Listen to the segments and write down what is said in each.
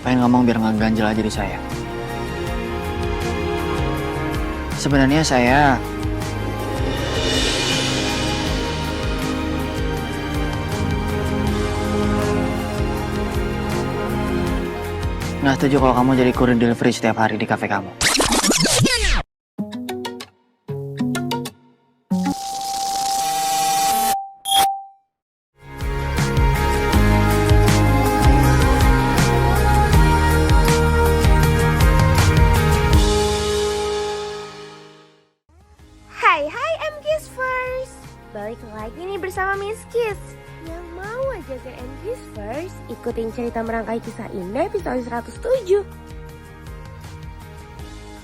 Pengen ngomong biar nggak ganjel aja di saya. Sebenarnya saya nggak setuju kalau kamu jadi kurir delivery setiap hari di kafe kamu. Hai MKiss First. Balik lagi nih bersama Miss Kiss. Yang mau ajakin MKiss First ikutin cerita merangkai kisah indah episode 107.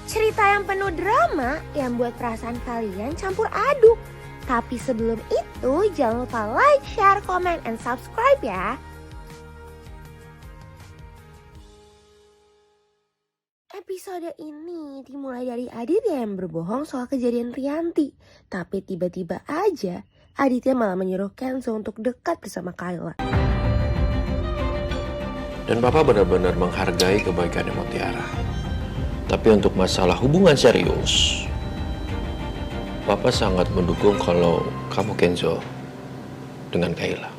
Cerita yang penuh drama yang buat perasaan kalian campur aduk. Tapi sebelum itu jangan lupa like, share, comment, and subscribe ya. Episode ini dimulai dari Aditya yang berbohong soal kejadian Rianti. Tapi tiba-tiba aja Aditya malah menyuruh Kenzo untuk dekat bersama Kayla. Dan Papa benar-benar menghargai kebaikannya Mutiara. Tapi untuk masalah hubungan serius, Papa sangat mendukung kalau kamu Kenzo dengan Kayla.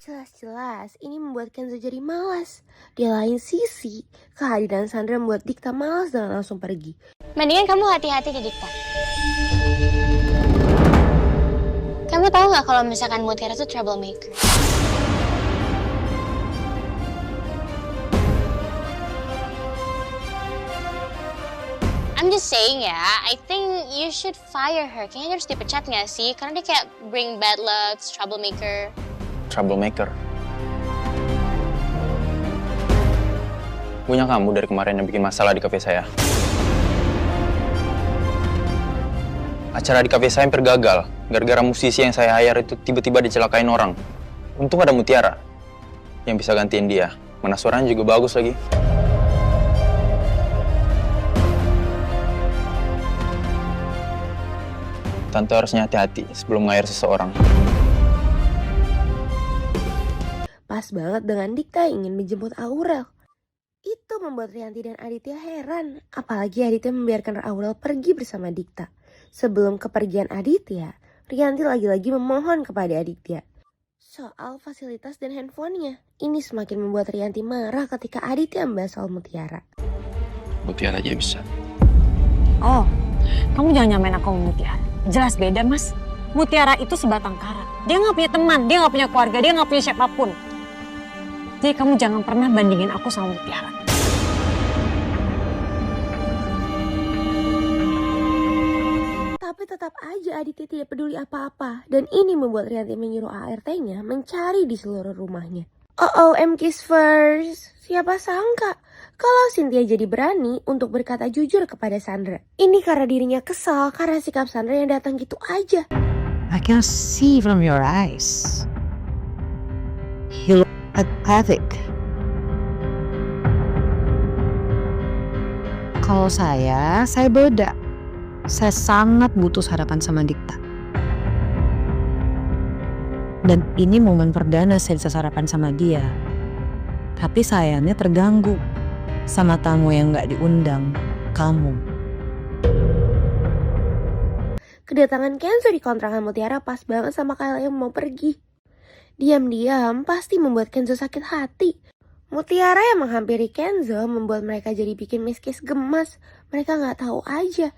Jelas-jelas ini membuat Kenzo jadi malas. Di lain sisi, kehadiran Sandra membuat Dikta malas dan langsung pergi. Mendingan kamu hati-hati ke Dikta. Kamu tahu nggak kalau misalkan Mutiara tuh troublemaker? I'm just saying ya, I think you should fire her. Kayaknya dia harus dipecat nggak sih? Karena dia kayak bring bad luck, troublemaker. Troublemaker. Punya kamu dari kemarin yang bikin masalah di kafe saya. Acara di kafe saya hampir gagal, gara-gara musisi yang saya hire itu tiba-tiba dicelakain orang. Untung ada Mutiara yang bisa gantiin dia. Mana suaranya juga bagus lagi. Tante harusnya hati-hati sebelum nge-hire seseorang. Pas banget dengan Dikta ingin menjemput Aurel. Itu membuat Rianti dan Aditya heran. Apalagi Aditya membiarkan Aurel pergi bersama Dikta. Sebelum kepergian Aditya, Rianti lagi-lagi memohon kepada Aditya soal fasilitas dan handphonenya. Ini semakin membuat Rianti marah ketika Aditya membahas soal Mutiara. Mutiara aja bisa. Oh, kamu jangan nyamain aku sama Mutiara. Jelas beda, Mas. Mutiara itu sebatang kara. Dia nggak punya teman, dia nggak punya keluarga, dia nggak punya siapapun. Jadi kamu jangan pernah bandingin aku sama Mutiara. Tapi tetap aja Aditya tidak peduli apa-apa. Dan ini membuat Rianti menyuruh ART-nya mencari di seluruh rumahnya. Oh, MKiss First. Siapa sangka kalau Cynthia jadi berani untuk berkata jujur kepada Sandra. Ini karena dirinya kesal karena sikap Sandra yang datang gitu aja. I can see from your eyes. You look apathic. Kalau saya beda. Saya sangat butuh sarapan sama Dikta. Dan ini momen perdana saya bisa sarapan sama dia. Tapi sayangnya terganggu sama tamu yang gak diundang, kamu. Kedatangan Kenzo di kontrakan Mutiara pas banget sama Kayla yang mau pergi. Diam-diam pasti membuat Kenzo sakit hati. Mutiara yang menghampiri Kenzo membuat mereka jadi bikin Miss Kiss gemas. Mereka gak tahu aja.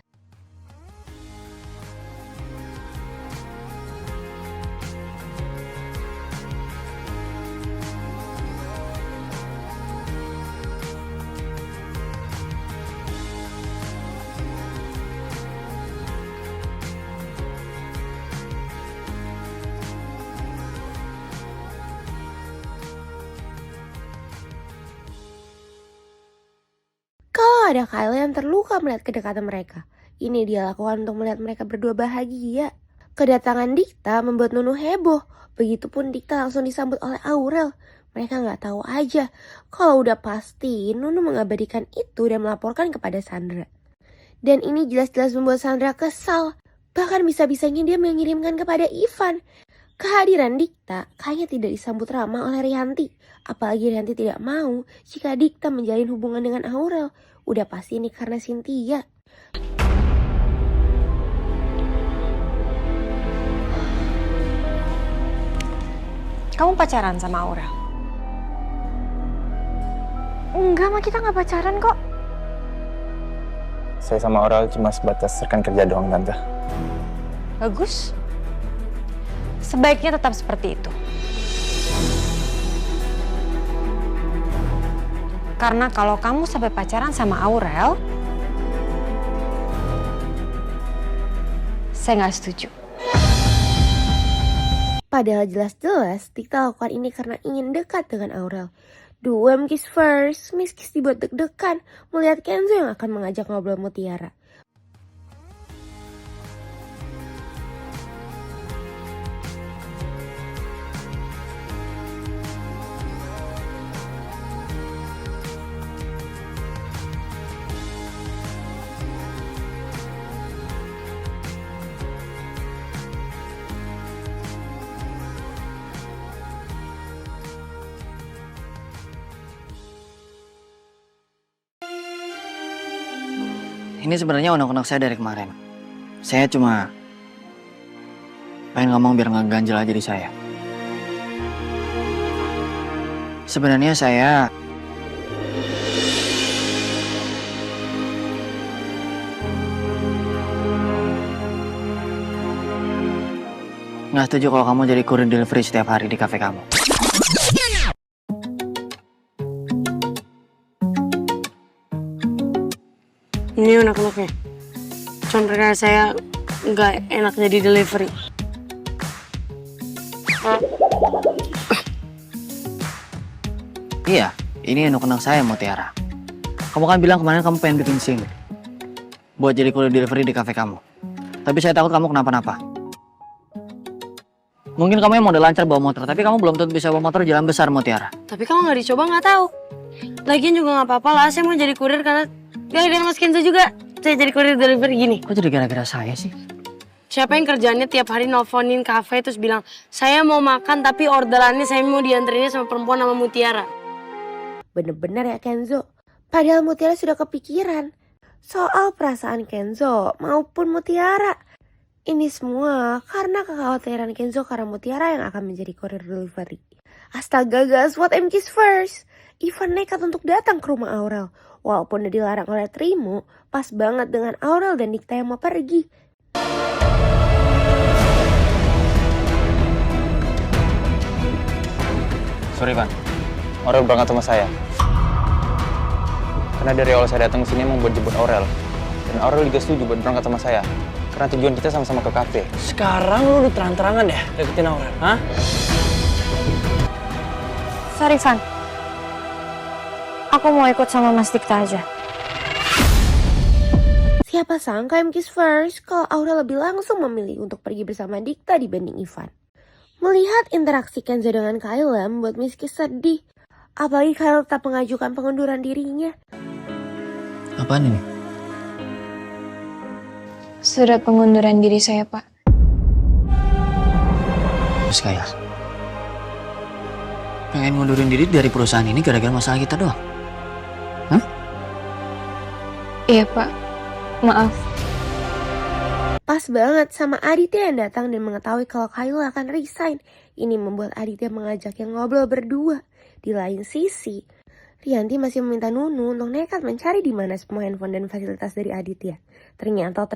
Ada Kayla yang terluka melihat kedekatan mereka. Ini dia lakukan untuk melihat mereka berdua bahagia. Kedatangan Dikta membuat Nunu heboh. Begitupun Dikta langsung disambut oleh Aurel. Mereka nggak tahu aja kalau udah pasti Nunu mengabadikan itu dan melaporkan kepada Sandra. Dan ini jelas-jelas membuat Sandra kesal. Bahkan bisa-bisanya dia mengirimkan kepada Ivan. Kehadiran Dikta kayaknya tidak disambut ramah oleh Rianti. Apalagi Rianti tidak mau jika Dikta menjalin hubungan dengan Aurel. Udah pasti ini karena Cynthia. Kamu pacaran sama Aurel? Enggak, Ma, kita nggak pacaran kok. Saya sama Aurel cuma sebatas rekan kerja doang, Tante. Bagus. Sebaiknya tetap seperti itu. Karena kalau kamu sampai pacaran sama Aurel, saya nggak setuju. Padahal jelas-jelas Dikta lakukan ini karena ingin dekat dengan Aurel. Duem kiss first, Miss Kiss dibuat deg-degan melihat Kenzo yang akan mengajak ngobrol Mutiara. Ini sebenarnya unek-unek saya dari kemarin. Saya cuma pengen ngomong biar nggak ganjel aja di saya. Sebenarnya saya nggak setuju kalau kamu jadi kurir delivery setiap hari di kafe kamu. Ini unek-uneknya. Contohnya saya nggak enak jadi delivery. Iya, ini unek-unek saya, Mutiara. Kamu kan bilang kemarin kamu pengen bikin SIM buat jadi kurir delivery di kafe kamu. Tapi saya takut kamu kenapa-napa. Mungkin kamu yang model lancar bawa motor, tapi kamu belum tentu bisa bawa motor jalan besar, Mutiara. Tapi kalau nggak dicoba nggak tahu. Lagian juga nggak apa-apa lah. Saya mau jadi kurir karena gara-gara Mas Kenzo juga. Saya jadi kurir delivery gini. Kok jadi gara-gara saya sih? Siapa yang kerjaannya tiap hari nelfonin kafe terus bilang, saya mau makan tapi orderannya saya mau dianterinnya sama perempuan sama Mutiara. Bener-bener ya Kenzo. Padahal Mutiara sudah kepikiran soal perasaan Kenzo maupun Mutiara. Ini semua karena kekhawatiran Kenzo karena Mutiara yang akan menjadi kurir delivery. Astaga guys, what am kiss first? Ivan nekat untuk datang ke rumah Aurel. Walaupun udah dilarang oleh Trimo, pas banget dengan Aurel dan Dikta yang mau pergi. Sorry, Van. Aurel berangkat sama saya. Karena dari awal saya datang ke sini mau buat jemput Aurel. Dan Aurel juga setuju buat berangkat sama saya. Karena tujuan kita sama-sama ke kafe. Sekarang lu udah terang-terangan ya deketin Aurel, hah? Sorry, Van. Aku mau ikut sama Mas Dikta aja. Siapa sangka Kiss First kalau Aurel lebih langsung memilih untuk pergi bersama Dikta dibanding Ivan. Melihat interaksi Kenzo dengan Kayla membuat Miss Kiss sedih. Apalagi Kayla tetap mengajukan pengunduran dirinya. Apaan ini? Surat pengunduran diri saya, Pak. Terus kayak pengen ngundurin diri dari perusahaan ini gara-gara masalah kita doang? Hah? Iya, Pak. Maaf. Pas banget sama Aditya yang datang dan mengetahui kalau Kayla akan resign. Ini membuat Aditya mengajak yang ngobrol berdua. Di lain sisi, Rianti masih meminta Nunu untuk nekat mencari di mana semua handphone dan fasilitas dari Aditya. Ternyata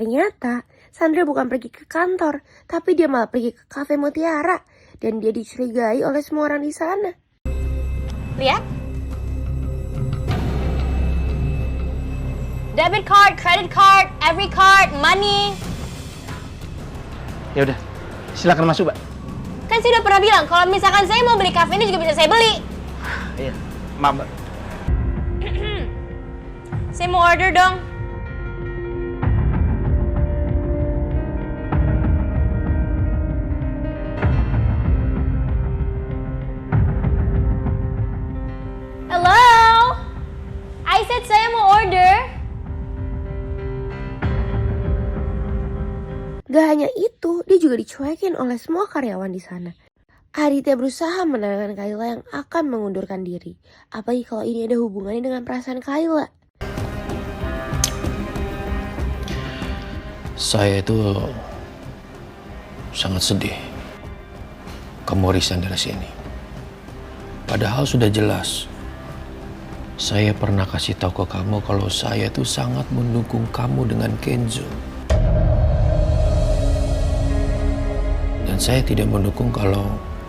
Sandra bukan pergi ke kantor, tapi dia malah pergi ke kafe Mutiara. Dan dia dicurigai oleh semua orang di sana. Lihat. Debit card, credit card, every card, money. Ya udah, silakan masuk, Mbak. Kan saya udah pernah bilang kalau misalkan saya mau beli kafe ini juga bisa saya beli. Iya, maaf, Mbak. Saya mau order dong. Hello? I said saya mau order. Gak juga dicuekin oleh semua karyawan di sana. Aditya berusaha menenangkan Kayla yang akan mengundurkan diri. Apalagi kalau ini ada hubungannya dengan perasaan Kayla. Saya itu sangat sedih kamu resign dari sini. Padahal sudah jelas. Saya pernah kasih tahu ke kamu kalau saya tuh sangat mendukung kamu dengan Kenzo. Dan saya tidak mendukung kalau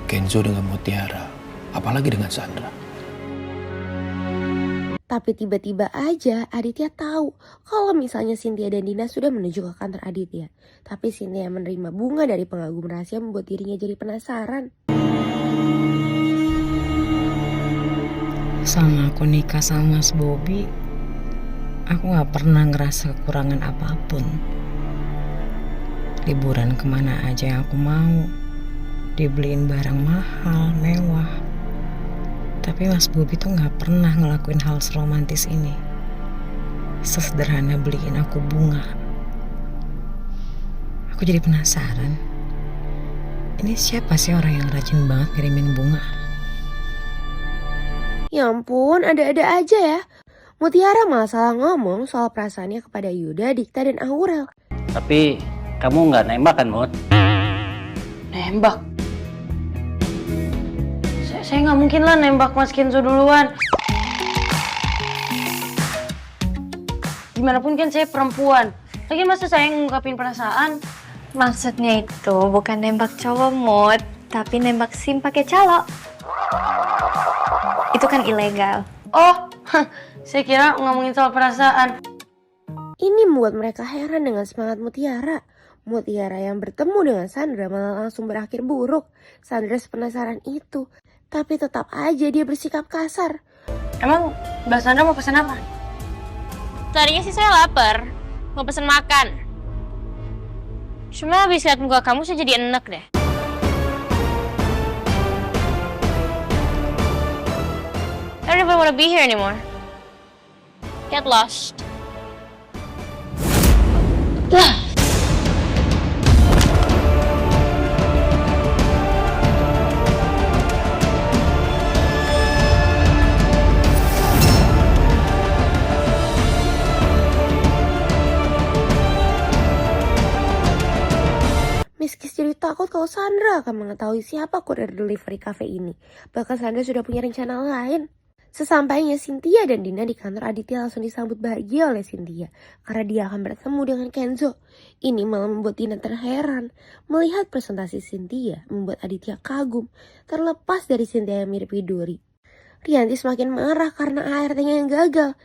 Kenzo dengan Mutiara, apalagi dengan Sandra. Tapi tiba-tiba aja Aditya tahu kalau misalnya Cynthia dan Dina sudah menuju ke kantor Aditya. Tapi Cynthia yang menerima bunga dari pengagum rahasia membuat dirinya jadi penasaran. Sama aku nikah sama Mas Bobby, aku gak pernah ngerasa kekurangan apapun. Liburan kemana aja yang aku mau, dibeliin barang mahal, mewah. Tapi Mas Bobby tuh gak pernah ngelakuin hal seromantis ini. Sesederhana beliin aku bunga. Aku jadi penasaran, ini siapa sih orang yang rajin banget ngirimin bunga? Ya ampun, ada-ada aja ya. Mutiara malah salah ngomong soal perasaannya kepada Yuda, Dikta, dan Aurel. Tapi kamu nggak nembak kan, Mut? Nembak? Saya nggak mungkin lah nembak Mas Kenzo duluan. Gimana pun kan saya perempuan. Lagi masa saya ngungkapin perasaan? Maksudnya itu bukan nembak cowok, Mut, tapi nembak SIM pakai calo. Itu kan ilegal. Oh, saya kira ngomongin soal perasaan. Ini membuat mereka heran dengan semangat Mutiara. Mutiara yang bertemu dengan Sandra malah langsung berakhir buruk. Sandra sepenasaran itu, tapi tetap aja dia bersikap kasar. Emang Mbak Sandra mau pesan apa? Tadinya sih saya lapar, mau pesen makan. Cuma habis lihat muka kamu saya jadi enek deh. I don't even want to be here anymore. Get lost. Miss Kiss jadi takut kalau Sandra akan mengetahui siapa kurir delivery cafe ini. Bahkan Sandra sudah punya rencana lain. Sesampainya Cynthia dan Dina di kantor, Aditya langsung disambut bahagia oleh Cynthia karena dia akan bertemu dengan Kenzo. Ini malah membuat Dina terheran. Melihat presentasi Cynthia membuat Aditya kagum, terlepas dari Cynthia yang mirip Widuri. Rianti semakin marah karena ART-nya yang gagal.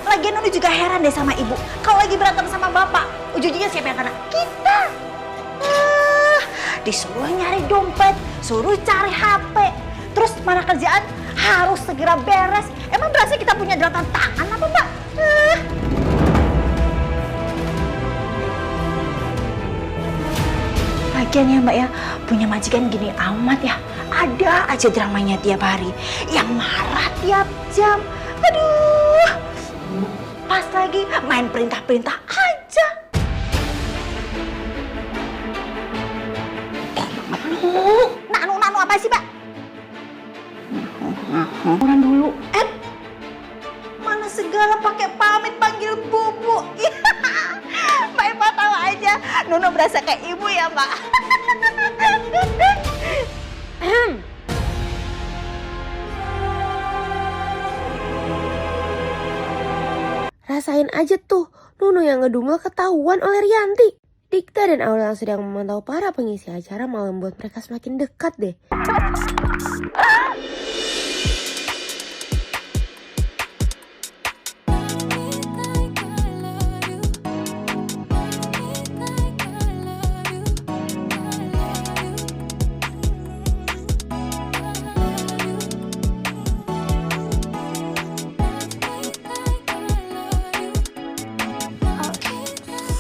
Lagian Nuni juga heran deh sama ibu. Kalau lagi berantem sama bapak, ujung-ujungnya siapa yang kena? Kita. Disuruh nyari dompet, suruh cari HP. Terus mana kerjaan harus segera beres. Emang berasa kita punya jeratan tangan apa, Mbak? Lagian ya, Mbak ya, punya majikan gini amat ya. Ada aja dramanya tiap hari. Yang marah tiap jam. Aduh. Pas lagi main perintah-perintah aja. Nanu apa sih, Mbak? Orang dulu. Mana segala pakai pamit panggil bubu. Mbak Eva tahu aja, Nuno berasa kayak ibu ya, Mbak. Rasain aja tuh, Nuno yang ngedumel ketahuan oleh Rianti. Dikta dan Aurel yang sedang memantau para pengisi acara malah membuat mereka semakin dekat deh.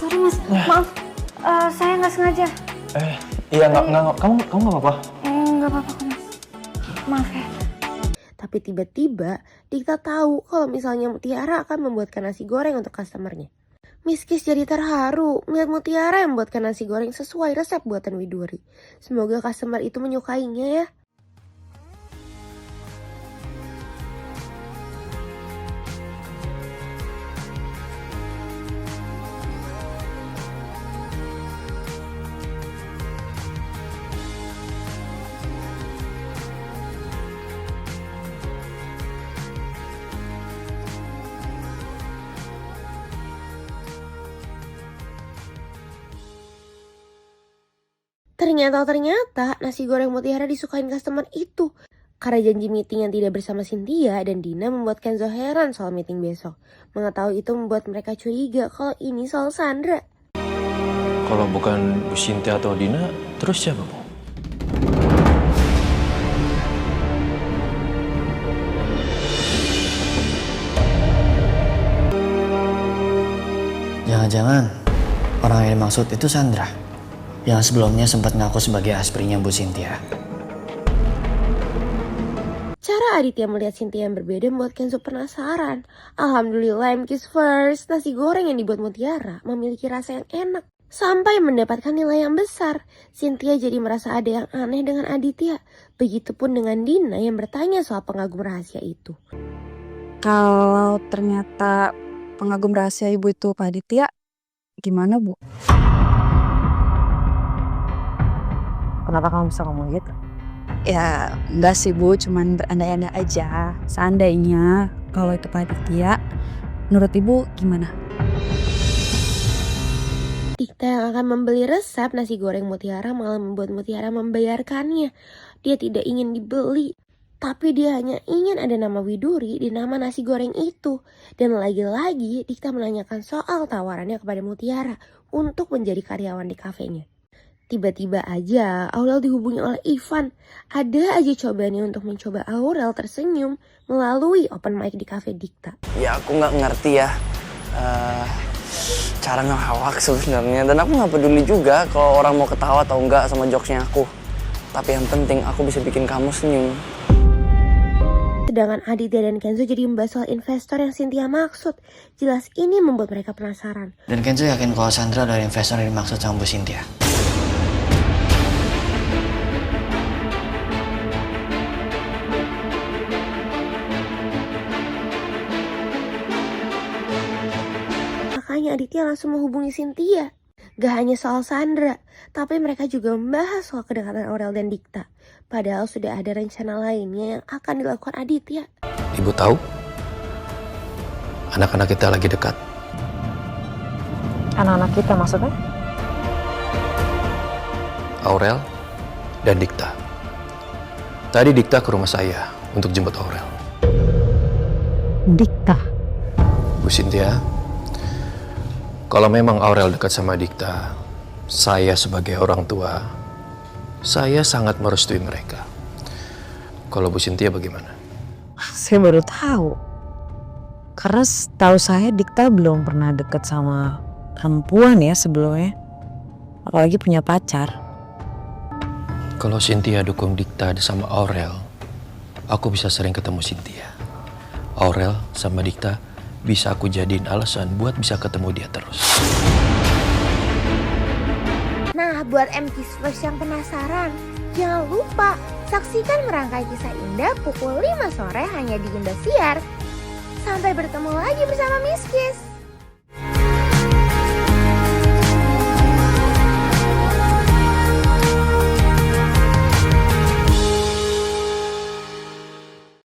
Sorry Mas, maaf. Saya nggak sengaja. Iya nggak. Kamu nggak apa-apa? Nggak apa-apa kok Mas. Maaf ya. Tapi tiba-tiba Dikta tahu kalau misalnya Mutiara akan membuatkan nasi goreng untuk customernya. Miss Kiss jadi terharu melihat Mutiara yang membuatkan nasi goreng sesuai resep buatan Widuri. Semoga customer itu menyukainya ya. Ternyata nasi goreng Mutiara disukain customer itu. Karena janji meeting yang tidak bersama Cynthia dan Dina membuat Kenzo heran soal meeting besok. Mengetahui itu membuat mereka curiga kalau ini soal Sandra. Kalau bukan Bu Cynthia atau Dina, terus siapa, Bu? Jangan-jangan orang yang dimaksud itu Sandra, yang sebelumnya sempat ngaku sebagai asprinya Bu Cynthia. Cara Aditya melihat Cynthia yang berbeda membuat Kenzo penasaran. Alhamdulillah MK's first, nasi goreng yang dibuat Mutiara memiliki rasa yang enak. Sampai mendapatkan nilai yang besar, Cynthia jadi merasa ada yang aneh dengan Aditya. Begitupun dengan Dina yang bertanya soal pengagum rahasia itu. Kalau ternyata pengagum rahasia ibu itu Pak Aditya, gimana Bu? Kenapa kamu bisa ngomong gitu? Ya enggak sih Bu, cuman berandai-andai aja. Seandainya kalau itu Pak Aditya, menurut Ibu gimana? Dikta yang akan membeli resep nasi goreng Mutiara malah membuat Mutiara membayarkannya. Dia tidak ingin dibeli, tapi dia hanya ingin ada nama Widuri di nama nasi goreng itu. Dan lagi-lagi Dikta menanyakan soal tawarannya kepada Mutiara untuk menjadi karyawan di kafenya. Tiba-tiba aja Aurel dihubungi oleh Ivan. Ada aja cobaannya untuk mencoba Aurel tersenyum melalui open mic di kafe Dikta. Ya aku nggak ngerti ya cara ngelawak sebenarnya, dan aku nggak peduli juga kalau orang mau ketawa atau enggak sama jokesnya aku. Tapi yang penting aku bisa bikin kamu senyum. Sedangkan Aditya dan Kenzo jadi membahas soal investor yang Cynthia maksud. Jelas ini membuat mereka penasaran. Dan Kenzo yakin kalau Sandra adalah investor yang dimaksud sama Bu Cynthia. Makanya Aditya langsung menghubungi Cynthia. Gak hanya soal Sandra, tapi mereka juga membahas soal kedekatan Aurel dan Dikta. Padahal sudah ada rencana lainnya yang akan dilakukan Aditya. Ibu tahu? Anak-anak kita lagi dekat. Anak-anak kita maksudnya? Aurel dan Dikta. Tadi Dikta ke rumah saya untuk jemput Aurel. Dikta? Bu Cynthia, kalau memang Aurel dekat sama Dikta, saya sebagai orang tua, saya sangat merestui mereka. Kalau Bu Cynthia bagaimana? Saya baru tahu. Karena setahu saya Dikta belum pernah dekat sama perempuan ya sebelumnya. Apalagi punya pacar. Kalau Cynthia dukung Dikta sama Aurel, aku bisa sering ketemu Cynthia. Aurel sama Dikta bisa aku jadiin alasan buat bisa ketemu dia terus. Nah, buat MK's First yang penasaran, jangan lupa saksikan merangkai kisah indah pukul 5 sore hanya di Indosiar. Sampai bertemu lagi bersama Miss Kiss.